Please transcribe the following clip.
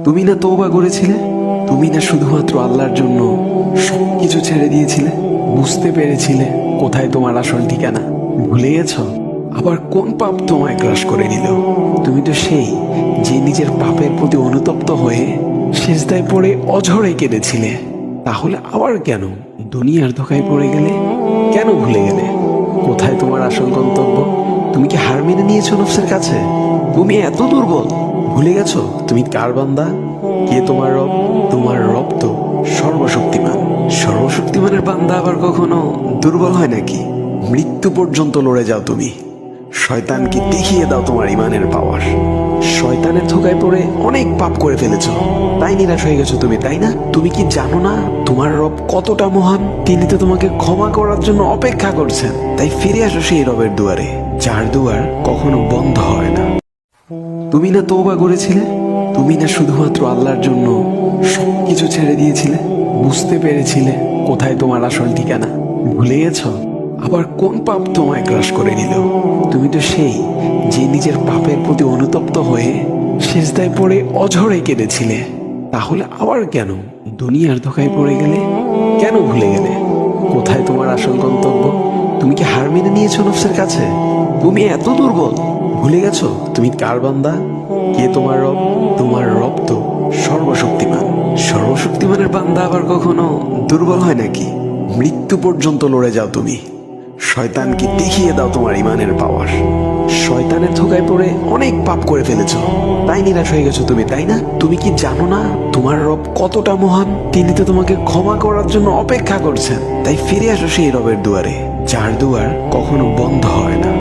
তুমি না তওবা করেছিলে? তুমি না শুধুমাত্র আল্লাহর জন্য সবকিছু ছেড়ে দিয়েছিলে? বুঝতে পেরেছিলে কোথায় তোমার আসল ঠিকানা? ভুলে গেছ? আবার কোন পাপ তোমায় গ্রাস করে নিল? তুমি তো সেই যে নিজের পাপের প্রতি অনুতপ্ত হয়ে সিজদায় পড়ে অঝরে কেঁদেছিলে। তাহলে আবার কেন দুনিয়ার ধোঁকায় পড়ে গেলে? কেন ভুলে গেলে কোথায় তোমার আসল গন্তব্য? তুমি কি হার মেনে নিয়েছো নফসের কাছে? তুমি এত দুর্বল? ভুলে গেছো তুমি কার বান্দা? কে তোমার রব? তোমার রব তো সর্বশক্তিমান। সর্বশক্তিমানের বান্দা আবার কখনো দুর্বল হয় নাকি? মৃত্যু পর্যন্ত লড়ে যাও তুমি। শয়তানকে দেখিয়ে দাও তোমার ইমানের পাওয়ার। শয়তানের ধোঁকায় পড়ে অনেক পাপ করে ফেলেছো, তাই নিরাশ হয়ে গেছো তুমি, তাই না? তুমি কি জানো না তোমার রব কতটা মহান? তিনি তো তোমাকে ক্ষমা করার জন্য অপেক্ষা করছেন। তাই ফিরে আসো সেই রবের দুয়ারে, যার দুয়ার কখনো বন্ধ হয় না। তুমি না তওবা করেছিলে? তুমি না শুধুমাত্র আল্লাহর জন্য সবকিছু ছেড়ে দিয়েছিলে? বুঝতে পেরেছিলে কোথায় তোমার আসল ঠিকানা? ভুলে গেছ? আবার কোন পাপ তোমায় গ্রাস করে নিল? তুমি তো সেই যে নিজের পাপের প্রতি অনুতপ্ত হয়ে সিজদায় পড়ে অঝরে কেঁদেছিলে। তাহলে আবার কেন দুনিয়ার ধোঁকায় পড়ে গেলে? কেন ভুলে গেলে কোথায় তোমার আসল গন্তব্য? তুমি কি হার মেনে নিয়েছো নফসের কাছে? তুমি এত দুর্বল? ভুলে গেছো তুমি কার বান্দা? কে তোমার রব? তোমার রব তো সর্বশক্তিমান। সর্বশক্তিমানের বান্দা আবার কখনো দুর্বল হয় নাকি? মৃত্যু পর্যন্ত লড়ে যাও তুমি। শয়তানকে দেখিয়ে দাও তোমার ইমানের পাওয়ার। শয়তানের ধোঁকায় পড়ে অনেক পাপ করে ফেলেছো, তাই নিরাশ হয়ে গেছো তুমি, তাই না? তুমি কি জানো না তোমার রব কতটা মহান? তিনি তো তোমাকে ক্ষমা করার জন্য অপেক্ষা করছেন। তাই ফিরে আসো সেই রবের দুয়ারে, যার দুয়ার কখনো বন্ধ হয় না।